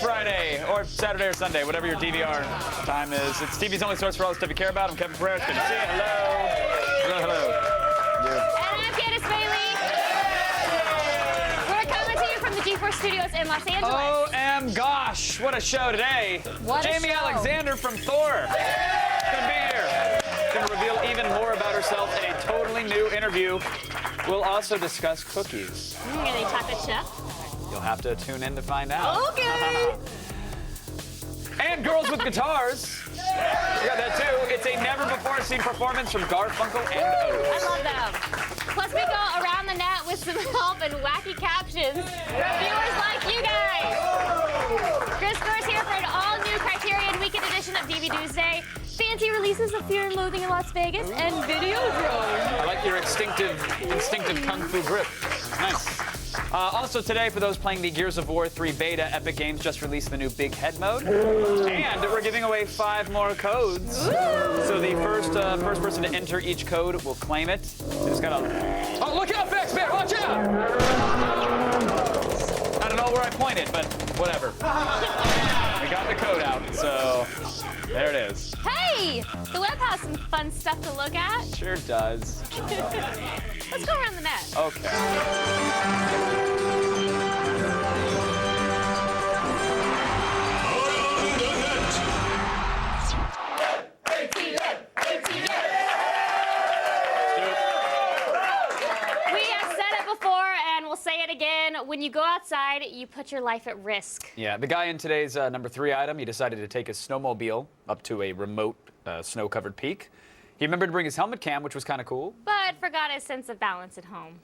Friday, or Saturday or Sunday, whatever your DVR time is. It's TV's only source for all the stuff you care about. I'm Kevin Pereira. Good to see you. Hello. Hello. And I'm Candace Bailey. We're coming to you from the G4 Studios in Los Angeles. OM gosh, what a show today. What a Jamie show. Alexander from Thor. Gonna be here. Gonna reveal even more about herself in a totally new interview. We'll also discuss cookies. Are they chocolate chip? You'll have to tune in to find out. Okay. And girls with guitars. We got that too. It's a never-before-seen performance from Garfunkel and Oates. I love them. Plus, we go around the net with some help and wacky captions from viewers like you guys. Chris Gore's here for an all-new Criterion Weekend edition of DVD Tuesday. Fancy releases of Fear and Loathing in Las Vegas and Videodrome. I like your instinctive kung fu grip. Nice. Also today, for those playing the Gears of War 3 beta, Epic Games just released the new Big Head mode. And we're giving away 5 more codes. So the first person to enter each code will claim it. You just gotta... Oh, look out, Vex, man! Watch out! I don't know where I pointed, but whatever. We got the code out, so there it is. Hey! The web has some fun stuff to look at. Sure does. Let's go around the net. Okay. When you go outside, you put your life at risk. Yeah, the guy in today's number 3 item, he decided to take his snowmobile up to a remote snow-covered peak. He remembered to bring his helmet cam, which was kind of cool. But forgot his sense of balance at home.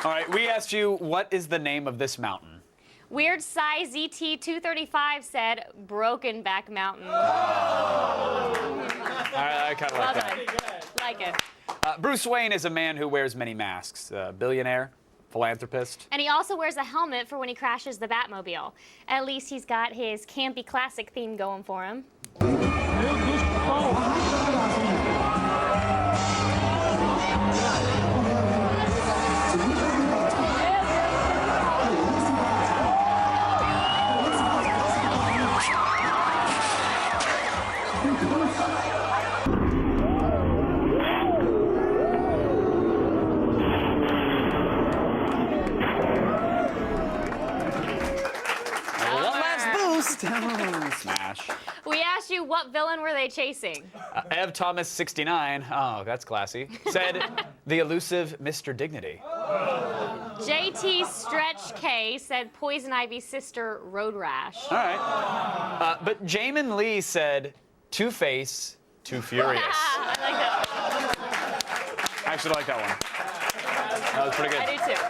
All right, we asked you, what is the name of this mountain? Weird Size ZT235 said Broken Back Mountain. All right, I kind of like that. Like it. Bruce Wayne is a man who wears many masks. Billionaire, philanthropist. And he also wears a helmet for when he crashes the Batmobile. At least he's got his campy classic theme going for him. Smash. We asked you, what villain were they chasing? Ev Thomas 69, oh, that's classy, said the elusive Mr. Dignity. JT Stretch K said Poison Ivy's sister, Road Rash. All right. But Jamin Lee said Two-Face, Too Furious. I like that. I actually like that one. That was pretty good. I do too.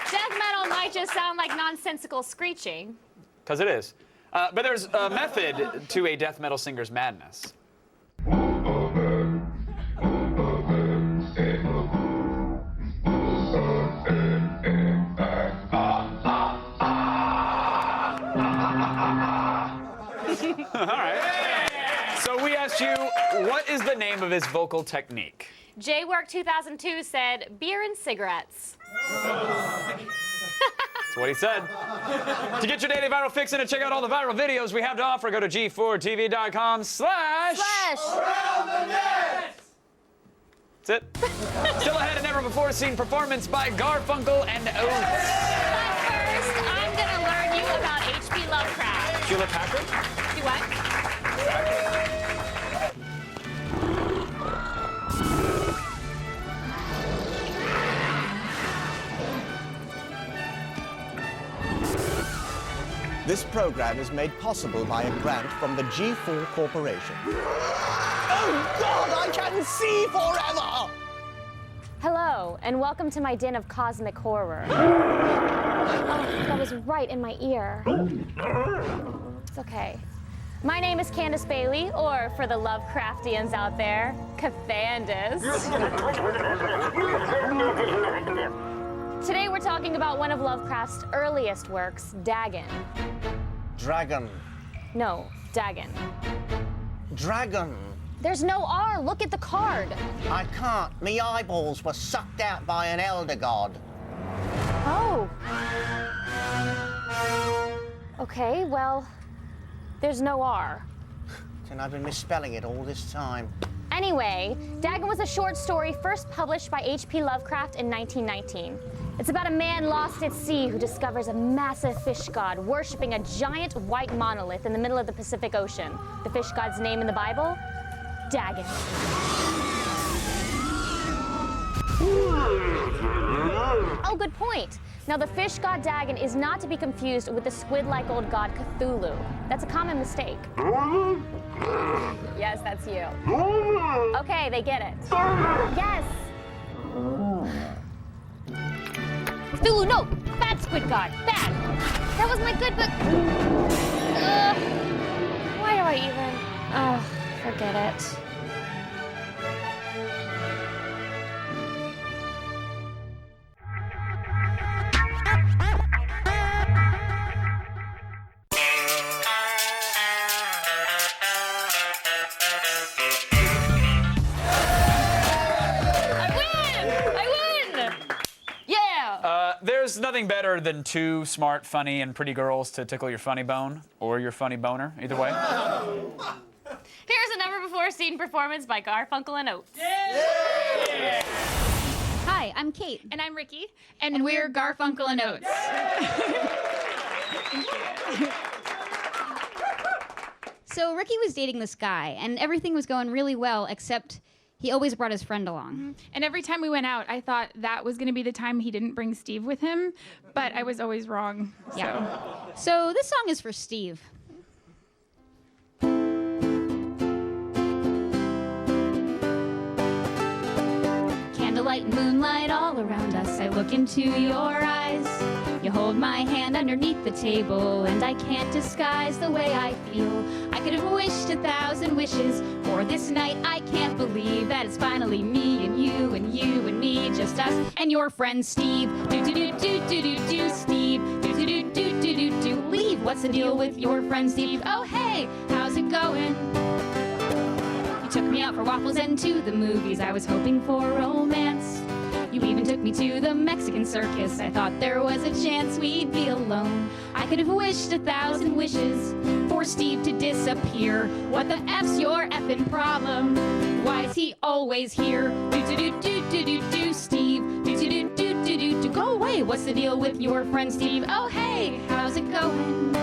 Death metal might just sound like nonsensical screeching. Because it is. But there's a method to a death metal singer's madness. All right. So we asked you, what is the name of his vocal technique? JWork 2002 said beer and cigarettes. That's what he said. To get your daily viral fix and to check out all the viral videos we have to offer, go to g4tv.com/. Around the net! That's it. Still ahead, a never-before-seen performance by Garfunkel and Oates. But first, I'm going to learn you about H.P. Lovecraft. Hewlett Packard? Do what? This program is made possible by a grant from the G4 Corporation. Oh, God, I can see forever! Hello, and welcome to my den of cosmic horror. Oh, that was right in my ear. It's okay. My name is Candace Bailey, or for the Lovecraftians out there, Cathandis. Today we're talking about one of Lovecraft's earliest works, Dagon. Dragon. No, Dagon. Dragon. There's no R, look at the card. I can't. Me eyeballs were sucked out by an elder god. Oh. Okay, well, there's no R. And I've been misspelling it all this time. Anyway, Dagon was a short story first published by H.P. Lovecraft in 1919. It's about a man lost at sea who discovers a massive fish god worshipping a giant white monolith in the middle of the Pacific Ocean. The fish god's name in the Bible? Dagon. Oh, good point. Now, the fish god Dagon is not to be confused with the squid-like old god Cthulhu. That's a common mistake. Yes, that's you. Okay, they get it. Yes. Cthulhu, no! Bad squid god, bad! That was my good book. Why do I even? Oh, forget it. There's nothing better than two smart, funny, and pretty girls to tickle your funny bone or your funny boner, either way. Here's a never-before-seen performance by Garfunkel and Oates. Yeah! Hi, I'm Kate. And I'm Ricky. And we're Garfunkel and Oates. So Ricky was dating this guy, and everything was going really well, except he always brought his friend along. Mm-hmm. And every time we went out, I thought that was going to be the time he didn't bring Steve with him, but I was always wrong. Yeah. So this song is for Steve. Candlelight and moonlight all around us, I look into your eyes. You hold my hand underneath the table, and I can't disguise the way I feel. I could have wished 1,000 wishes for this night. I can't believe that it's finally me and you and you and me, just us and your friend Steve. Do-do-do-do-do-do-do, Steve. Do-do-do-do-do-do-do, leave. What's the deal with your friend Steve? Oh, hey, how's it going? You took me out for waffles and to the movies. I was hoping for romance. You even took me to the Mexican circus. I thought there was a chance we'd be alone. I could have wished 1,000 wishes for Steve to disappear. What the F's your effing problem? Why is he always here? Do-do-do-do-do-do-do, Steve. Do-do-do-do-do-do-do, go away. What's the deal with your friend Steve? Oh, hey, how's it going?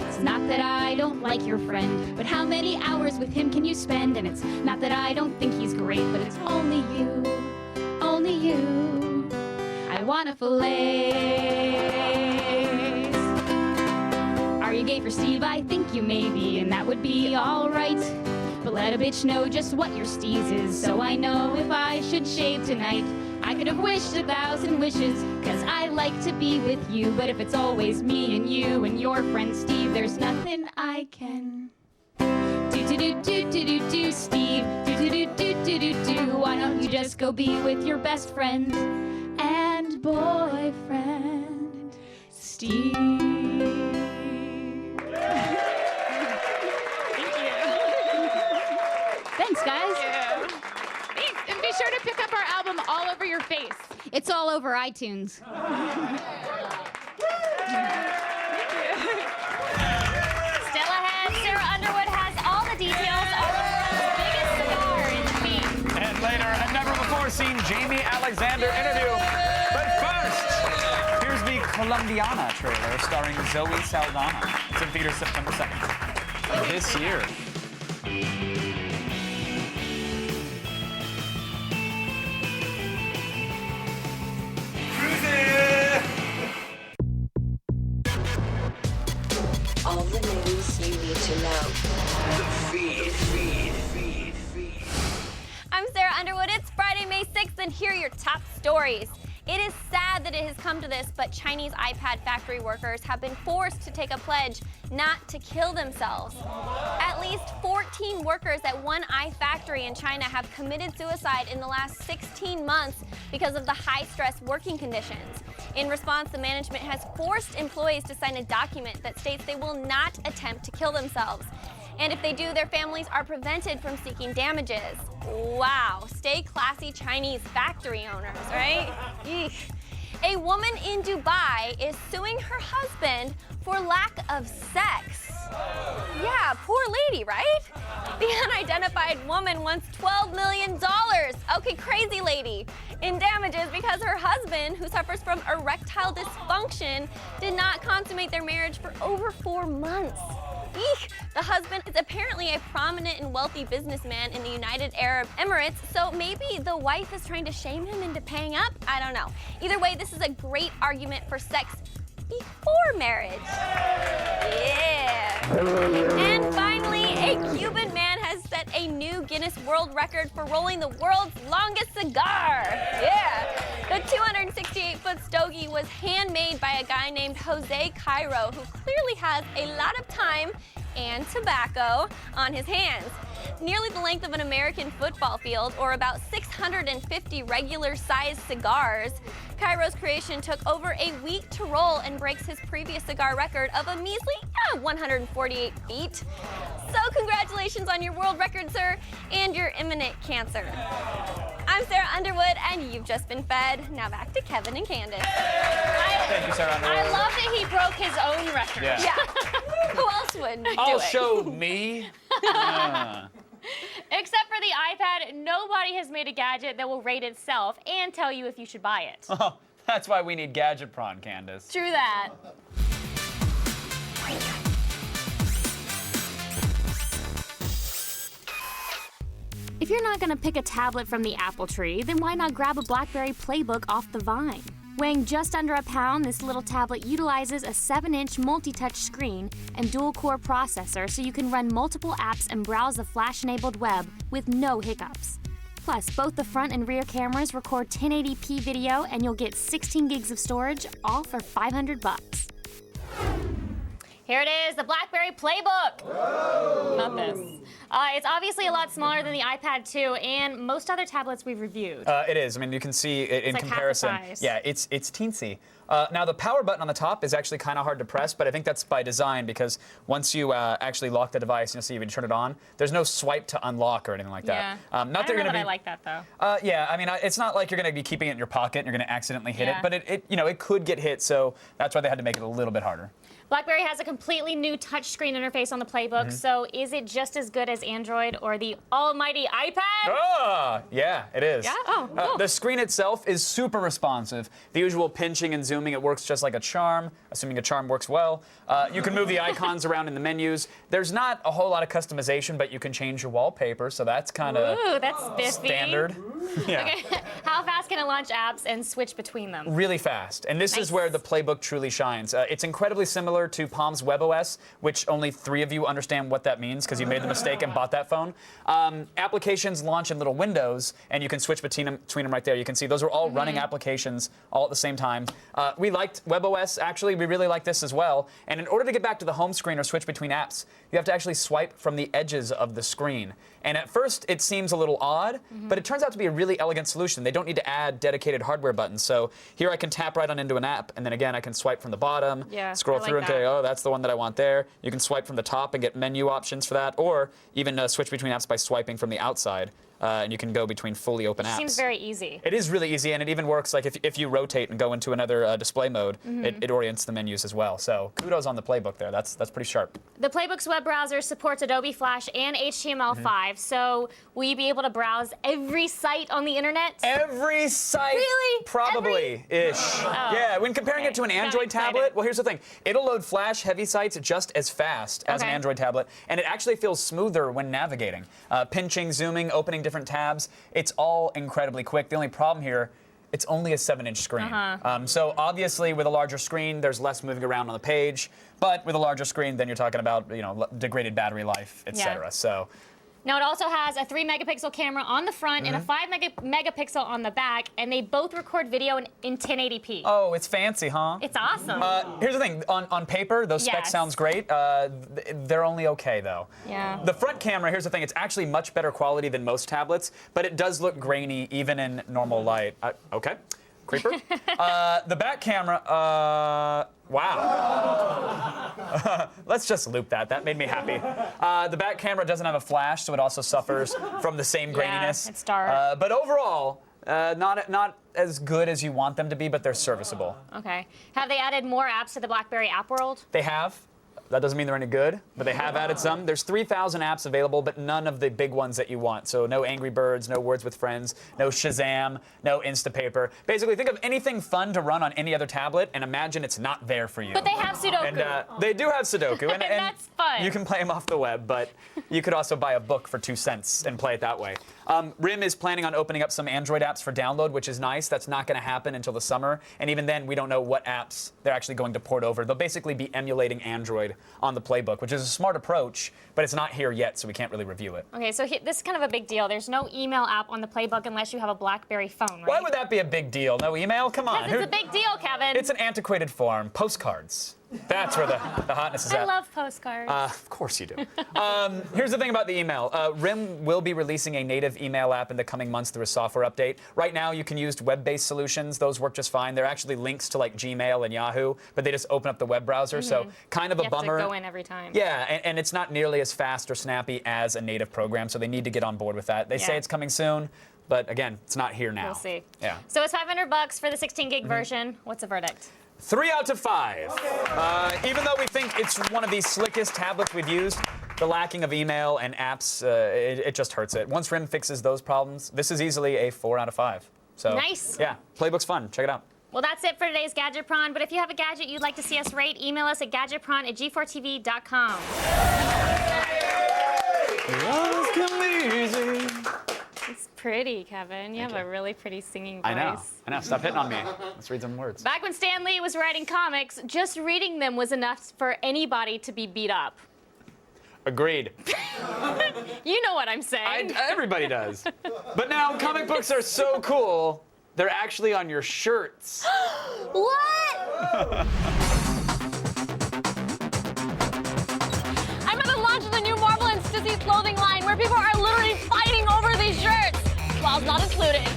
It's not that I don't like your friend, but how many hours with him can you spend? And it's not that I don't think he's great, but it's only you. Only you, I wanna fillet. Are you gay for Steve? I think you may be, and that would be alright. But let a bitch know just what your steez is, so I know if I should shave tonight. I could have wished 1,000 wishes, cause I like to be with you. But if it's always me and you and your friend Steve, there's nothing I can do, Steve. Do. Why don't you just go be with your best friend and boyfriend, Steve? Thank you. Thanks, guys. Thanks. And be sure to pick up our album All Over Your Face. It's all over iTunes. Jamie Alexander interview. But first, here's the Colombiana trailer starring Zoe Saldana. It's in theaters September 2nd this year. All the news you need to know. I'm Sarah Underwood. It's Friday, May 6th, and here are your top stories. It is sad that it has come to this, but Chinese iPad factory workers have been forced to take a pledge not to kill themselves. At least 14 workers at one iFactory in China have committed suicide in the last 16 months because of the high-stress working conditions. In response, the management has forced employees to sign a document that states they will not attempt to kill themselves. And if they do, their families are prevented from seeking damages. Wow, stay classy Chinese factory owners, right? Eek. A woman in Dubai is suing her husband for lack of sex. Yeah, poor lady, right? The unidentified woman wants $12 million. Okay, crazy lady. In damages because her husband, who suffers from erectile dysfunction, did not consummate their marriage for over 4 months. Eek. The husband is apparently a prominent and wealthy businessman in the United Arab Emirates, so maybe the wife is trying to shame him into paying up? I don't know. Either way, this is a great argument for sex before marriage. Yeah. And finally, a Cuban man has set a new Guinness World Record for rolling the world's longest cigar. Yeah. The 268-foot stogie was handmade by a guy named Jose Cairo, who clearly has a lot of time and tobacco on his hands. Nearly the length of an American football field, or about 650 regular-sized cigars, Cairo's creation took over a week to roll and breaks his previous cigar record of a measly 148 feet. So congratulations on your world record, sir, and your imminent cancer. I'm Sarah Underwood, and you've just been fed. Now back to Kevin and Candace. Thank you, Sarah Underwood. I love that he broke his own record. Yeah. Who else would do I'll it? show me. Except for the iPad, nobody has made a gadget that will rate itself and tell you if you should buy it. Oh, that's why we need Gadget Prawn, Candace. True that. If you're not gonna pick a tablet from the apple tree, then why not grab a BlackBerry Playbook off the vine? Weighing just under a pound, this little tablet utilizes a 7-inch multi-touch screen and dual-core processor so you can run multiple apps and browse the flash-enabled web with no hiccups. Plus, both the front and rear cameras record 1080p video and you'll get 16 gigs of storage, all for $500. Here it is, the BlackBerry Playbook. Whoa. Not this. It's obviously a lot smaller than the iPad 2 and most other tablets we've reviewed. It is. I mean, you can see it in like comparison. half the size. Yeah, it's teensy. Now, the power button on the top is actually kind of hard to press, but I think that's by design because once you actually lock the device, you'll see when you turn it on, there's no swipe to unlock or anything like that. Yeah. Not that you're gonna be. I like that though. Yeah, I mean, it's not like you're going to be keeping it in your pocket and you're going to accidentally hit Yeah. it, but it could get hit, so that's why they had to make it a little bit harder. BlackBerry has a completely new touchscreen interface on the Playbook, so is it just as good as Android or the almighty iPad? Yeah, it is. Yeah? Oh, cool. The screen itself is super responsive. The usual pinching and zooming, it works just like a charm, assuming a charm works well. You can move the icons around in the menus. There's not a whole lot of customization, but you can change your wallpaper, so that's kind of Ooh, that's spiffy. standard. Yeah. Okay. How fast can it launch apps and switch between them? Really fast, and this is where the Playbook truly shines. It's incredibly similar to Palm's WebOS, which only 3 of you understand what that means because you made the mistake and bought that phone. Applications launch in little windows, and you can switch between them right there. You can see those are all running applications all at the same time. We liked WebOS, actually. We really like this as well. And in order to get back to the home screen or switch between apps, you have to actually swipe from the edges of the screen. And at first, it seems a little odd, but it turns out to be a really elegant solution. They don't need to add dedicated hardware buttons. So here I can tap right on into an app, and then again, I can swipe from the bottom, scroll through and say, oh, that's the one that I want there. You can swipe from the top and get menu options for that, or even switch between apps by swiping from the outside. and you can go between fully open apps. Seems very easy. It is really easy, and it even works like if you rotate and go into another display mode, it orients the menus as well. So kudos on the playbook there. That's pretty sharp. The Playbook's web browser supports Adobe Flash and HTML5, so will you be able to browse every site on the internet? Every site? Really? Probably-ish. Oh, yeah, when comparing it to an Sound Android excited. tablet, well, here's the thing. It'll load Flash-heavy sites just as fast as an Okay. Android tablet, and it actually feels smoother when navigating. Pinching, zooming, opening different tabs, it's all incredibly quick. The only problem here, it's only a 7-inch screen. So obviously, with a larger screen, there's less moving around on the page. But with a larger screen, then you're talking about degraded battery life, etc. Yeah. So. Now, it also has a 3-megapixel camera on the front and a 5-megapixel on the back, and they both record video in 1080p. Oh, it's fancy, huh? It's awesome. Here's the thing. On paper, those specs Yes. sounds great. They're only okay, though. Yeah. The front camera, here's the thing. It's actually much better quality than most tablets, but it does look grainy even in normal light. Okay. Creeper. The back camera, wow. Let's just loop that. That made me happy. The back camera doesn't have a flash, so it also suffers from the same graininess. it's dark. But overall, not as good as you want them to be, but they're serviceable. Okay. Have they added more apps to the BlackBerry app world? They have. That doesn't mean they're any good, but they have added some. There's 3,000 apps available, but none of the big ones that you want. So no Angry Birds, no Words with Friends, no Shazam, no Instapaper. Basically, think of anything fun to run on any other tablet and imagine it's not there for you. But they have Sudoku. And they do have Sudoku. And that's fun. You can play them off the web, but you could also buy a book for 2 cents and play it that way. RIM is planning on opening up some Android apps for download, which is nice. That's not going to happen until the summer. And even then, we don't know what apps they're actually going to port over. They'll basically be emulating Android on the Playbook, which is a smart approach, but it's not here yet, so we can't really review it. Okay, so this is kind of a big deal. There's no email app on the Playbook unless you have a BlackBerry phone, right? Why would that be a big deal? No email? Come on. Because it's a big deal, Kevin. It's an antiquated form. Postcards. That's where the hotness is I at. love postcards. Of course you do. Here's the thing about the email. RIM will be releasing a native email app in the coming months through a software update. Right now, you can use web-based solutions. Those work just fine. They're actually links to like Gmail and Yahoo, but they just open up the web browser. So kind of a you bummer. have to go in every time. Yeah, and it's not nearly as fast or snappy as a native program, so they need to get on board with that. They say it's coming soon, but again, it's not here now. We'll see. Yeah. So it's $500 for the 16-gig version. What's the verdict? 3 out of 5. Even though we think it's one of the slickest tablets we've used, the lacking of email and apps, it just hurts it. Once RIM fixes those problems, this is easily a 4 out of 5. So, Nice. Yeah, Playbook's fun. Check it out. Well, that's it for today's Gadget Prawn. But if you have a gadget you'd like to see us rate, email us at gadgetprawn@g4tv.com. It's pretty, Kevin. You have a really pretty singing voice. I know. Stop hitting on me. Let's read some words. Back when Stan Lee was writing comics, just reading them was enough for anybody to be beat up. Agreed. You know what I'm saying. Everybody does. But now comic books are so cool, they're actually on your shirts. What? I'm at the launch of the new Marvel and Stizzy clothing line where people are literally fighting over these shirts. Smiles not included.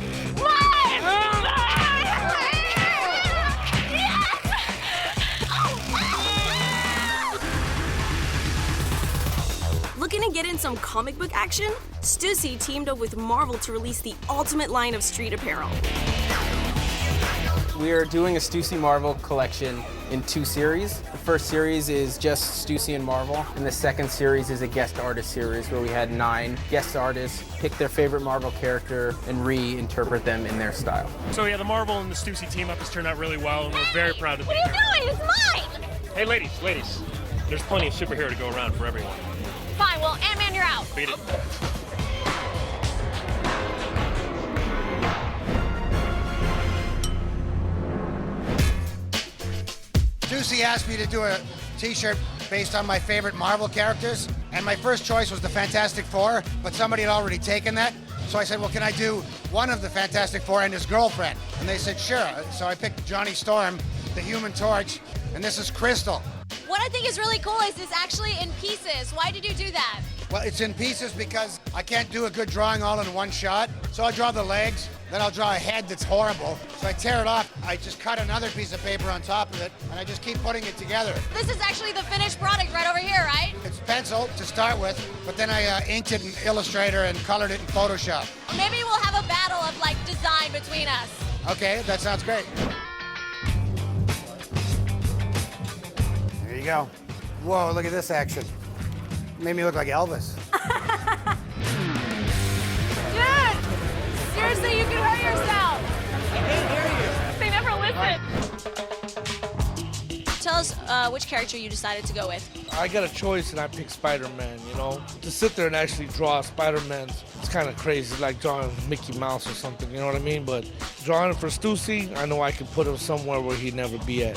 Looking to get in some comic book action? Stussy teamed up with Marvel to release the ultimate line of street apparel. We are doing a Stussy Marvel collection in 2 series. The first series is just Stussy and Marvel, and the second series is a guest artist series where we had 9 guest artists pick their favorite Marvel character and reinterpret them in their style. So yeah, the Marvel and the Stussy team up has turned out really well, and we're very proud to be What are here. you doing? It's mine! Hey, ladies, there's plenty of superhero to go around for everyone. Fine, well, Ant-Man, you're out. Beat it. Stussy asked me to do a t-shirt based on my favorite Marvel characters, and my first choice was the Fantastic Four, but somebody had already taken that. So I said, well, can I do one of the Fantastic Four and his girlfriend? And they said, sure. So I picked Johnny Storm, the Human Torch, and this is Crystal. What I think is really cool is it's actually in pieces. Why did you do that? Well, it's in pieces because I can't do a good drawing all in one shot. So I draw the legs, then I'll draw a head that's horrible. So I tear it off, I just cut another piece of paper on top of it, and I just keep putting it together. This is actually the finished product right over here, right? It's pencil to start with, but then I inked it in Illustrator and colored it in Photoshop. Maybe we'll have a battle of like design between us. Okay, that sounds great. There you go. Whoa, look at this action. Made me look like Elvis. Dude! Seriously, you can hurt yourself. I can't hear you. They never listen. Tell us which character you decided to go with. I got a choice and I picked Spider-Man, you know? To sit there and actually draw Spider-Man, it's kind of crazy, like drawing Mickey Mouse or something, you know what I mean? But drawing for Stussy, I know I can put him somewhere where he'd never be at.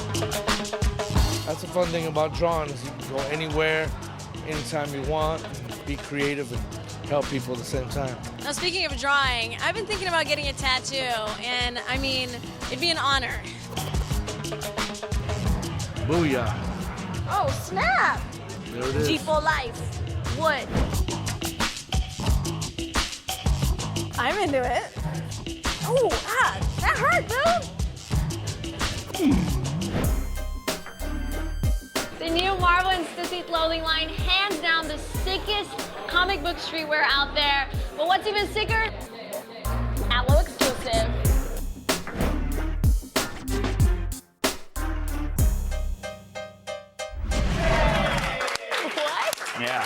That's the fun thing about drawing is you can go anywhere, anytime you want, and be creative and help people at the same time. Now, speaking of drawing, I've been thinking about getting a tattoo, and I mean, it'd be an honor. Booyah. Oh, snap! There it is. G for life. Wood. I'm into it. Oh, that hurt, dude! The new Marvel and Stussy clothing line, hands down the sickest comic book streetwear out there. But what's even sicker? Atlo exclusive. What? Yeah.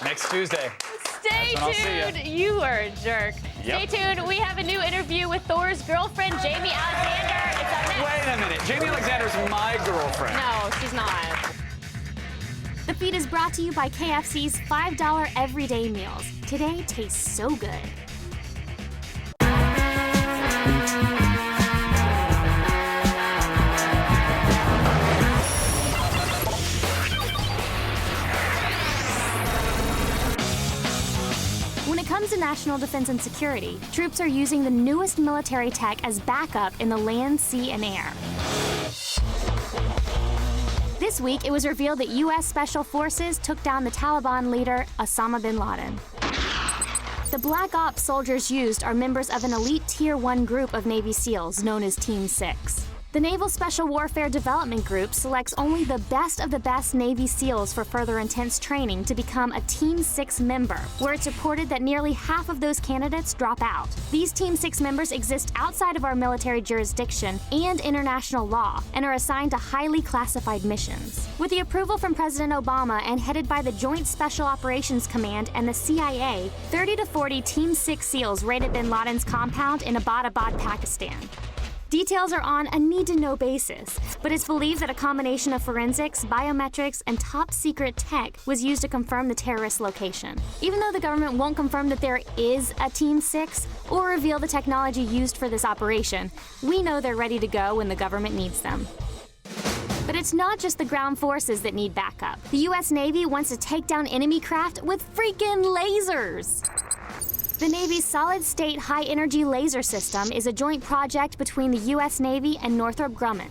Next Tuesday. Stay That's when I'll see ya. tuned. You are a jerk. Yep. Stay tuned. We have a new interview with Thor's girlfriend, Jamie Alexander. It's up next. Wait a minute. Jamie Alexander's my girlfriend. No, she's not. The feed is brought to you by KFC's $5 everyday meals. Today tastes so good. When it comes to national defense and security, troops are using the newest military tech as backup in the land, sea, and air. This week, it was revealed that U.S. Special Forces took down the Taliban leader, Osama bin Laden. The Black Ops soldiers used are members of an elite Tier 1 group of Navy SEALs known as Team 6. The Naval Special Warfare Development Group selects only the best Navy SEALs for further intense training to become a Team 6 member, where it's reported that nearly half of those candidates drop out. These Team 6 members exist outside of our military jurisdiction and international law and are assigned to highly classified missions. With the approval from President Obama and headed by the Joint Special Operations Command and the CIA, 30 to 40 Team 6 SEALs raided bin Laden's compound in Abbottabad, Pakistan. Details are on a need-to-know basis, but it's believed that a combination of forensics, biometrics, and top-secret tech was used to confirm the terrorist location. Even though the government won't confirm that there is a Team 6 or reveal the technology used for this operation, we know they're ready to go when the government needs them. But it's not just the ground forces that need backup. The U.S. Navy wants to take down enemy craft with freaking lasers! The Navy's solid-state high-energy laser system is a joint project between the U.S. Navy and Northrop Grumman.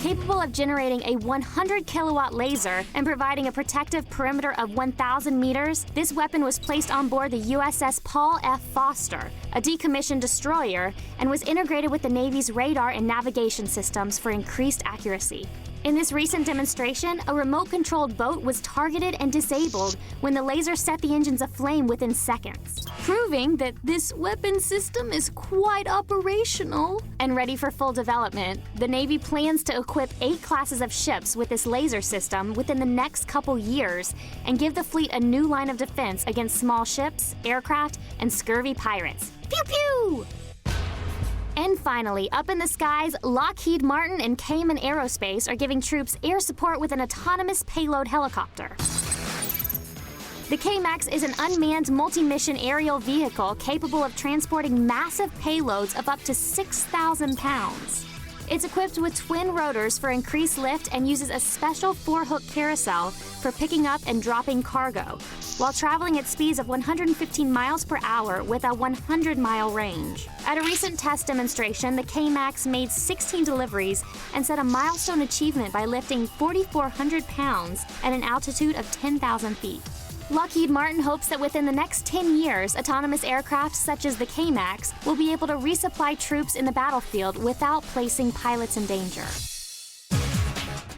Capable of generating a 100-kilowatt laser and providing a protective perimeter of 1,000 meters, this weapon was placed on board the USS Paul F. Foster, a decommissioned destroyer, and was integrated with the Navy's radar and navigation systems for increased accuracy. In this recent demonstration, a remote-controlled boat was targeted and disabled when the laser set the engines aflame within seconds, proving that this weapon system is quite operational. And ready for full development, the Navy plans to equip 8 classes of ships with this laser system within the next couple years and give the fleet a new line of defense against small ships, aircraft, and scurvy pirates. Pew pew! And finally, up in the skies, Lockheed Martin and Cayman Aerospace are giving troops air support with an autonomous payload helicopter. The K-MAX is an unmanned multi-mission aerial vehicle capable of transporting massive payloads of up to 6,000 pounds. It's equipped with twin rotors for increased lift and uses a special 4-hook carousel for picking up and dropping cargo, while traveling at speeds of 115 miles per hour with a 100-mile range. At a recent test demonstration, the K-MAX made 16 deliveries and set a milestone achievement by lifting 4,400 pounds at an altitude of 10,000 feet. Lockheed Martin hopes that within the next 10 years, autonomous aircraft such as the K-MAX will be able to resupply troops in the battlefield without placing pilots in danger.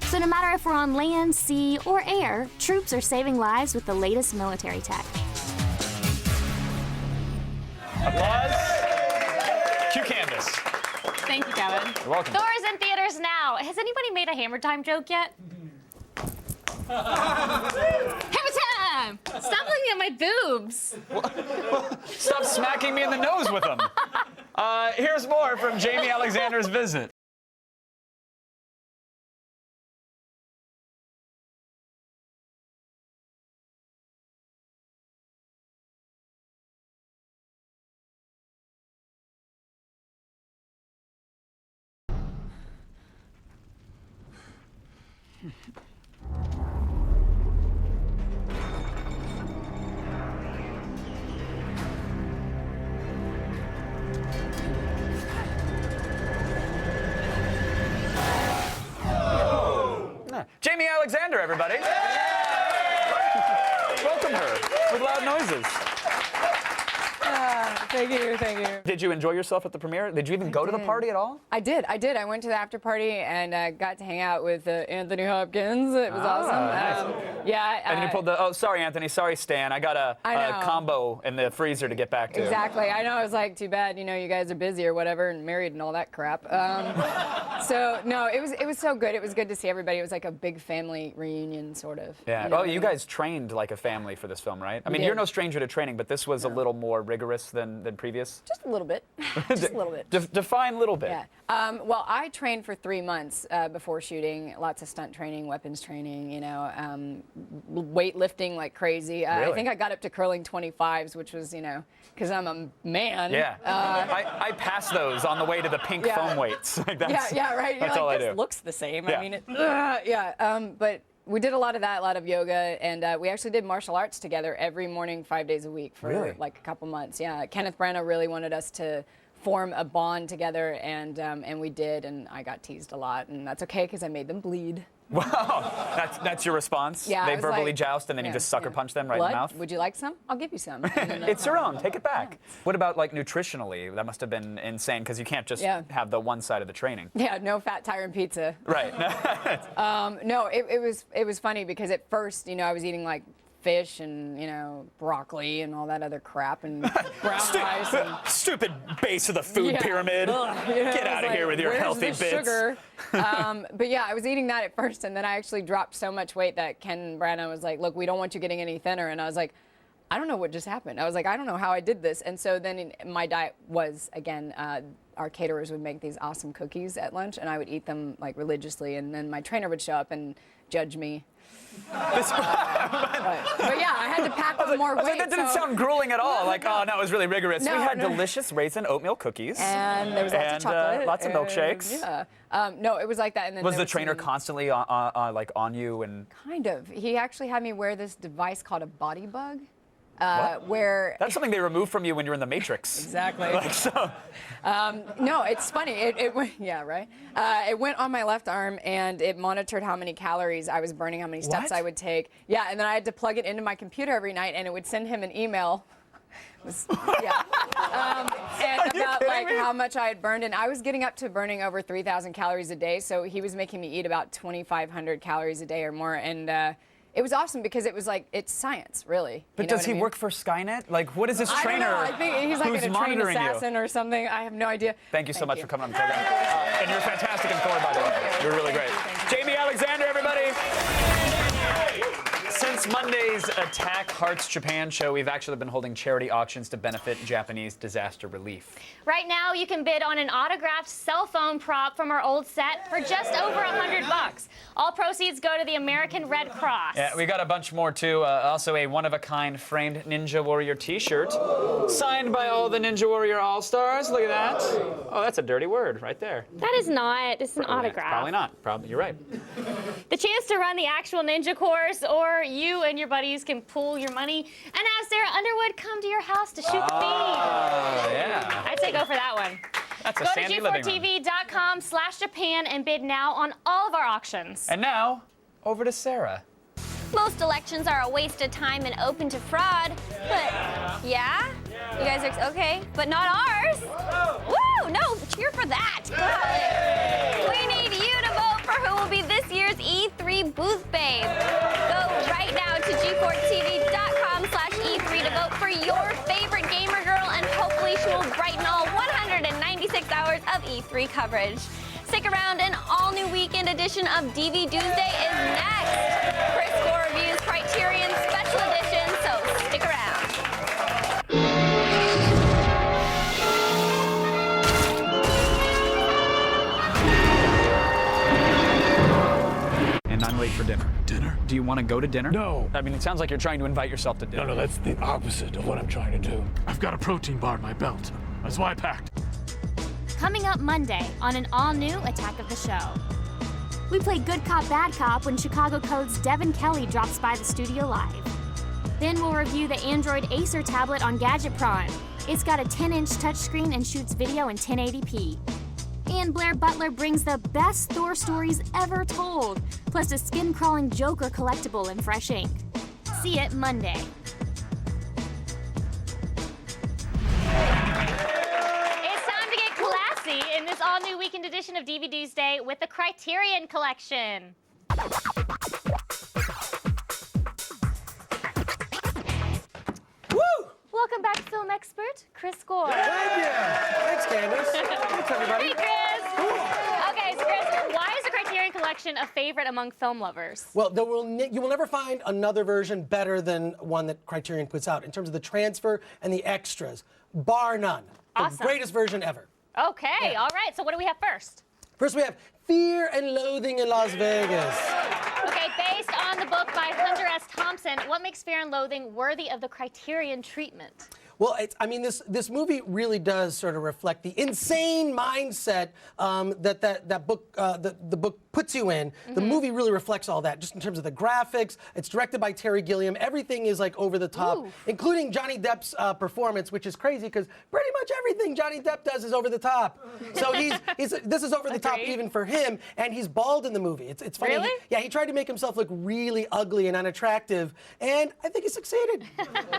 So no matter if we're on land, sea, or air, troops are saving lives with the latest military tech. Applause. Cue Candace. Thank you, Kevin. You're welcome. Thor is in theaters now. Has anybody made a Hammer Time joke yet? Hammer Time! Stop looking at my boobs. Stop smacking me in the nose with them. Here's more from Jamie Alexander's visit. Jamie Alexander, everybody. Welcome her with loud noises. Thank you, thank you. Did you enjoy yourself at the premiere? Did you even go to the party at all? I did. I went to the after party and got to hang out with Anthony Hopkins. It was awesome. Nice. Yeah. And you pulled the, oh, sorry, Anthony, sorry, Stan. I got a combo in the freezer to get back to. Exactly. I know. I was like, too bad, you guys are busy or whatever and married and all that crap. So, no, it was so good. It was good to see everybody. It was like a big family reunion, sort of. Yeah. Oh, you guys trained like a family for this film, right? I mean, you're no stranger to training, but this was a little more rigorous than previous. Just a little bit. Just a little bit. Define little bit. Yeah. Well, I trained for 3 months before shooting. Lots of stunt training, weapons training, weightlifting like crazy. Really? I think I got up to curling 25s, which was, because I'm a man. Yeah. I pass those on the way to the pink foam weights. Like that's, right. That's all I do. This looks the same. Yeah. I mean, but we did a lot of that, a lot of yoga, and we actually did martial arts together every morning, 5 days a week for like a couple months. Yeah, Kenneth Branagh really wanted us to form a bond together, and we did, and I got teased a lot, and that's okay because I made them bleed. Wow, that's your response? Yeah, They verbally joust and then you just sucker punch them right in the mouth? Would you like some? I'll give you some. It's your own. Take it back. What about like nutritionally? That must have been insane because you can't just have the one side of the training. Yeah, no fat tyrant pizza. Right. No, it was funny because at first, I was eating like fish and broccoli and all that other crap and brown rice. And, stupid base of the food pyramid. Get out of here with your healthy bits. Sugar? But yeah, I was eating that at first, and then I actually dropped so much weight that Ken Branagh was like, "Look, we don't want you getting any thinner." And I was like, "I don't know what just happened." I was like, "I don't know how I did this." And so then my diet was again. Our caterers would make these awesome cookies at lunch, and I would eat them like religiously. And then my trainer would show up and judge me. But yeah, I had to pack on more weight. That didn't sound grueling at all. Like, oh, no, it was really rigorous. No, we had delicious raisin oatmeal cookies. And there was lots of chocolate. Lots of milkshakes. Yeah. No, it was like that. And then was the trainer constantly on you? And kind of. He actually had me wear this device called a body bug. Where that's something they removed from you when you're in the Matrix. Exactly. Like so. No, it's funny. It went, yeah, right. It went on my left arm and it monitored how many calories I was burning, how many steps I would take. Yeah, and then I had to plug it into my computer every night, and it would send him an email. And about like how much I had burned, and I was getting up to burning over 3,000 calories a day. So he was making me eat about 2,500 calories a day or more, and. It was awesome because it was like, it's science, really. But does he work for Skynet? Like, what is this trainer? I don't know. I think he's like a trained assassin or something. I have no idea. Thank you so much for coming on the program. And you're fantastic in Thor, by the way. You're really great. Jamie Alexander, everybody. Since Monday's Attack Hearts Japan show, we've actually been holding charity auctions to benefit Japanese disaster relief. Right now, you can bid on an autographed cell phone prop from our old set for just over $100. All proceeds go to the American Red Cross. Yeah, we got a bunch more too. Also, a one-of-a-kind framed Ninja Warrior T-shirt, signed by all the Ninja Warrior All-Stars. Look at that. Oh, that's a dirty word right there. That is not. It's an autograph. Probably not. Probably, you're right. The chance to run the actual ninja course, or you and your buddies can pool your money and have Sarah Underwood come to your house to shoot the beam. Yeah. I'd say go for that one. That's a go sandy to g4tv.com/Japan and bid now on all of our auctions. And now, over to Sarah. Most elections are a waste of time and open to fraud. But, yeah? You guys are, okay, but not ours. Woo, no, cheer for that. We need you to vote for who will be this year's E3 booth babe. Go right now to g4tv.com/E3 to vote for your favorite gamer girl, and hopefully she will brighten all 196 hours of E3 coverage. Stick around, an all-new weekend edition of DV Doomsday is next. Chris Gore reviews Criterion Special Edition, so stick around. And I'm late for dinner. Dinner? Do you want to go to dinner? No. I mean, it sounds like you're trying to invite yourself to dinner. No, that's the opposite of what I'm trying to do. I've got a protein bar in my belt. That's why I packed. Coming up Monday on an all-new Attack of the Show. We play Good Cop, Bad Cop when Chicago Code's Devin Kelly drops by the studio live. Then we'll review the Android Acer tablet on Gadget Prawn. It's got a 10-inch touchscreen and shoots video in 1080p. And Blair Butler brings the best Thor stories ever told, plus a skin-crawling Joker collectible in fresh ink. See it Monday. In this all-new weekend edition of DV Doomsday with the Criterion Collection. Woo! Welcome back, film expert Chris Gore. Thank you. Thanks, Candace. Thanks, everybody. Hey, Chris. Okay, so Chris, why is the Criterion Collection a favorite among film lovers? Well, you will never find another version better than one that Criterion puts out in terms of the transfer and the extras, bar none. Awesome. The greatest version ever. Okay, all right. So what do we have first? First, we have Fear and Loathing in Las Vegas. Okay, based on the book by Hunter S. Thompson, what makes Fear and Loathing worthy of the Criterion treatment? Well, this movie really does sort of reflect the insane mindset that book the book puts you in. The movie really reflects all that, just in terms of the graphics. It's directed by Terry Gilliam. Everything is like over the top, including Johnny Depp's performance, which is crazy because pretty much everything Johnny Depp does is over the top. So this is over the top even for him, and he's bald in the movie. It's funny. Really? He tried to make himself look really ugly and unattractive, and I think he succeeded.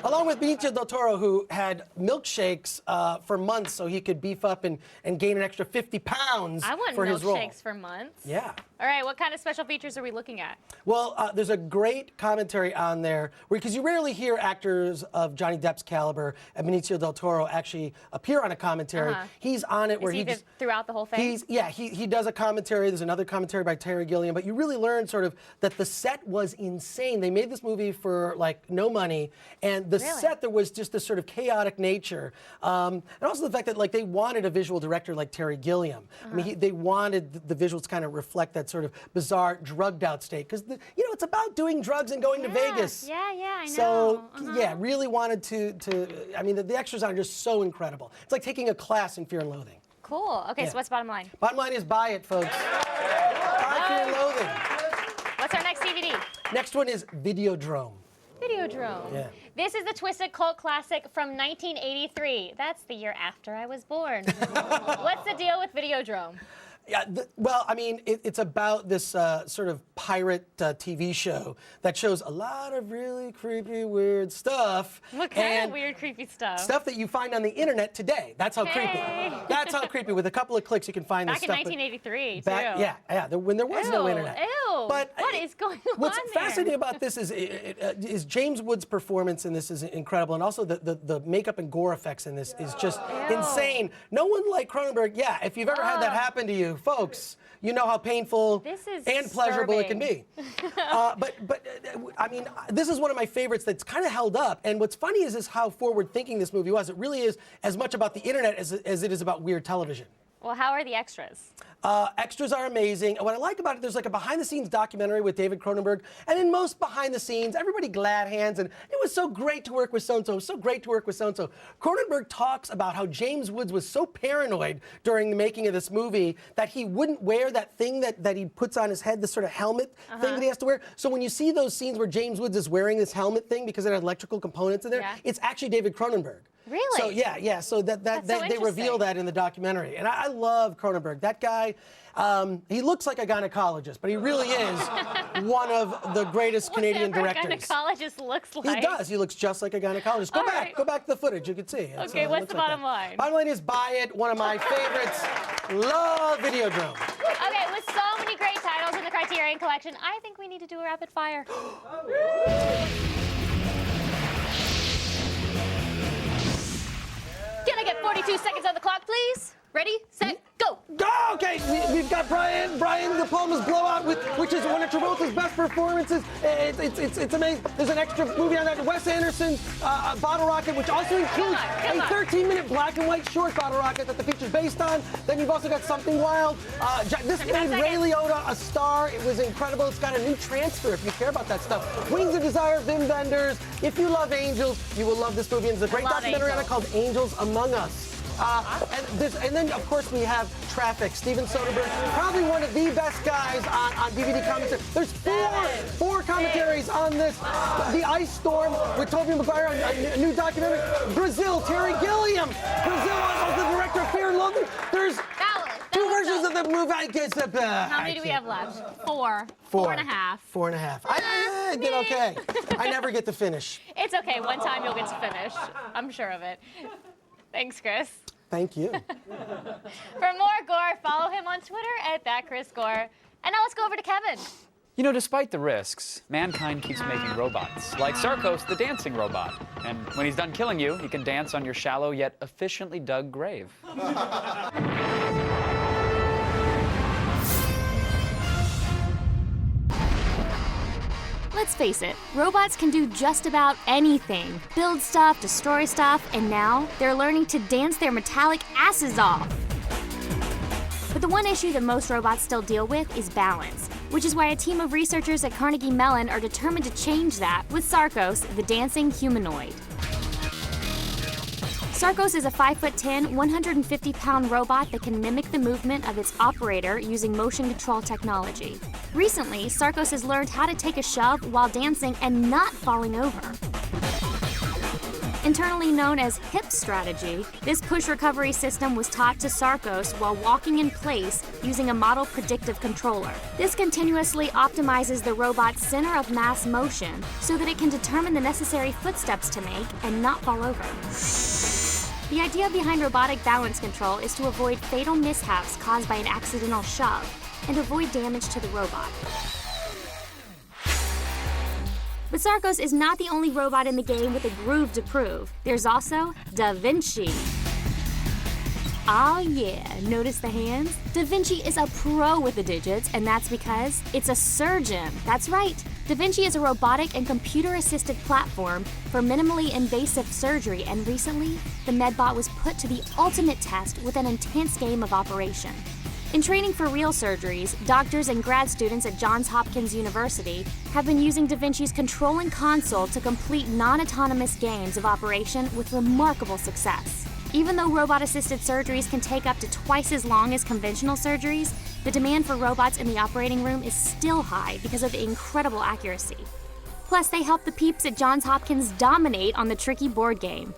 Along with Benicio del Toro, who had milkshakes for months so he could beef up and gain an extra 50 pounds for his role. I want milkshakes for months. Yeah. All right, what kind of special features are we looking at? Well, there's a great commentary on there, because you rarely hear actors of Johnny Depp's caliber and Benicio del Toro actually appear on a commentary. He's on it where he just throughout the whole thing? He does a commentary. There's another commentary by Terry Gilliam, but you really learn sort of that the set was insane. They made this movie for like no money, and the set, there was just this sort of chaotic nature, and also the fact that like they wanted a visual director like Terry Gilliam. I mean, they wanted the visuals to kind of reflect that sort of bizarre, drugged out state, because it's about doing drugs and going to Vegas. Yeah, I know. So really wanted to. I mean, the extras are just so incredible. It's like taking a class in Fear and Loathing. Cool. Okay, so what's bottom line? Bottom line is buy it, folks. Buy Fear and Loathing. What's our next DVD? Next one is Videodrome. Videodrome. Yeah. This is the twisted cult classic from 1983. That's the year after I was born. What's the deal with Videodrome? Yeah, well, I mean, it's about this sort of pirate TV show that shows a lot of really creepy, weird stuff. What kind of weird, creepy stuff? Stuff that you find on the internet today. That's how creepy. That's how creepy. With a couple of clicks, you can find this stuff. Back in 1983, too. Yeah, when there was no internet. Ew. But what is going on What's fascinating about this is James Woods' performance in this is incredible, and also the makeup and gore effects in this is just insane. No one like Cronenberg. Yeah, if you've ever had that happen to you, folks, you know how painful and pleasurable it can be. But I mean, this is one of my favorites that's kind of held up. And what's funny is how forward-thinking this movie was. It really is as much about the internet as it is about weird television. Well, how are the extras? Extras are amazing. And what I like about it, there's like a behind-the-scenes documentary with David Cronenberg. And in most behind-the-scenes, everybody glad hands. And it was so great to work with so-and-so. It was so great to work with so-and-so. Cronenberg talks about how James Woods was so paranoid during the making of this movie that he wouldn't wear that thing that he puts on his head, this sort of helmet thing that he has to wear. So when you see those scenes where James Woods is wearing this helmet thing because it had electrical components in there, it's actually David Cronenberg. Really? So yeah. So That's so they reveal interesting. that in the documentary, and I love Cronenberg. That guy. He looks like a gynecologist, but he really is one of the greatest Canadian Whatever directors. a gynecologist looks like. He does. He looks just like a gynecologist. Go All back. right. Go back to the footage. You can see. It's, Okay, what's looks the like bottom that. line? Bottom line is buy it. One of my favorites. Love Videodrome. Okay, with so many great titles in the Criterion Collection, I think we need to do a rapid fire. Can I get 42 seconds on the clock, please? Ready, set, go. Oh, okay, we've got Brian De Palma's Blowout, which is one of Travolta's best performances. It's amazing. There's an extra movie on that. Wes Anderson's Bottle Rocket, which also includes a 13-minute black and white short Bottle Rocket that the feature's based on. Then you've also got Something Wild. This made Ray Liotta a star. It was incredible. It's got a new transfer if you care about that stuff. Wings of Desire, Wim Wenders. If you love angels, you will love this movie. And there's a great documentary on it called Angels Among Us. And then, of course, we have Traffic. Steven Soderbergh, probably one of the best guys on DVD commentary. There's four commentaries on this. The Ice Storm with Tobey Maguire, a new documentary. Brazil, Terry Gilliam. Brazil, the director of Fear and Loathing. There's two versions of the movie. How many do we have left? Four. 4.5. 4.5. I did okay. I never get to finish. It's okay. One time you'll get to finish. I'm sure of it. Thanks, Chris. Thank you. For more gore, follow him on Twitter at @ChrisGore. And now let's go over to Kevin. You know, despite the risks, mankind keeps making robots, like Sarkos, the dancing robot. And when he's done killing you, he can dance on your shallow yet efficiently dug grave. Let's face it, robots can do just about anything. Build stuff, destroy stuff, and now they're learning to dance their metallic asses off. But the one issue that most robots still deal with is balance, which is why a team of researchers at Carnegie Mellon are determined to change that with Sarkos, the dancing humanoid. Sarkos is a 5'10", 150-pound robot that can mimic the movement of its operator using motion control technology. Recently, Sarkos has learned how to take a shove while dancing and not falling over. Internally known as hip strategy, this push recovery system was taught to Sarkos while walking in place using a model predictive controller. This continuously optimizes the robot's center of mass motion so that it can determine the necessary footsteps to make and not fall over. The idea behind robotic balance control is to avoid fatal mishaps caused by an accidental shove and avoid damage to the robot. But Sarkos is not the only robot in the game with a groove to prove. There's also Da Vinci. Oh yeah, notice the hands? Da Vinci is a pro with the digits, and that's because it's a surgeon. That's right. Da Vinci is a robotic and computer-assisted platform for minimally invasive surgery, and recently, the Medbot was put to the ultimate test with an intense game of operation. In training for real surgeries, doctors and grad students at Johns Hopkins University have been using Da Vinci's controlling console to complete non-autonomous games of operation with remarkable success. Even though robot-assisted surgeries can take up to twice as long as conventional surgeries, the demand for robots in the operating room is still high because of the incredible accuracy. Plus, they help the peeps at Johns Hopkins dominate on the tricky board game.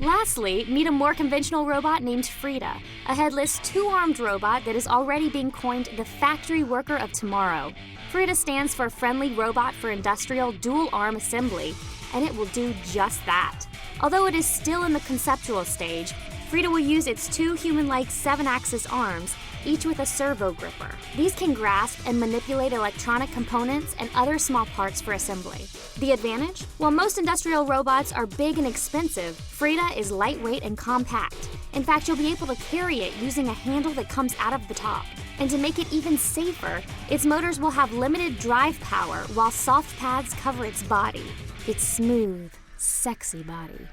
Lastly, meet a more conventional robot named Frida, a headless, two-armed robot that is already being coined the factory worker of tomorrow. Frida stands for Friendly Robot for Industrial Dual-Arm Assembly, and it will do just that. Although it is still in the conceptual stage, Frida will use its two human-like 7-axis arms, each with a servo gripper. These can grasp and manipulate electronic components and other small parts for assembly. The advantage? While most industrial robots are big and expensive, Frida is lightweight and compact. In fact, you'll be able to carry it using a handle that comes out of the top. And to make it even safer, its motors will have limited drive power while soft pads cover its body. Its smooth, sexy body.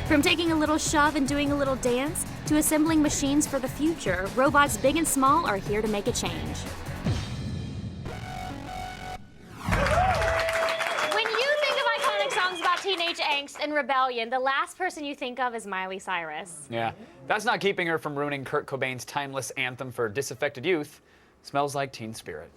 From taking a little shove and doing a little dance, to assembling machines for the future, robots big and small are here to make a change. When you think of iconic songs about teenage angst and rebellion, the last person you think of is Miley Cyrus. Yeah, that's not keeping her from ruining Kurt Cobain's timeless anthem for disaffected youth, Smells Like Teen Spirit.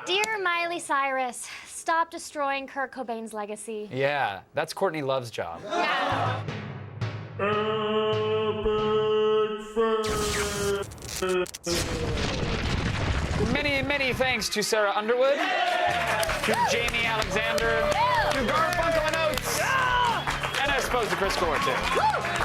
Dear Miley Cyrus, stop destroying Kurt Cobain's legacy. Yeah, that's Courtney Love's job. Yeah. Many thanks to Sarah Underwood, to Jamie Alexander, to Garfunkel and Oates, and I suppose to Chris Gore, too.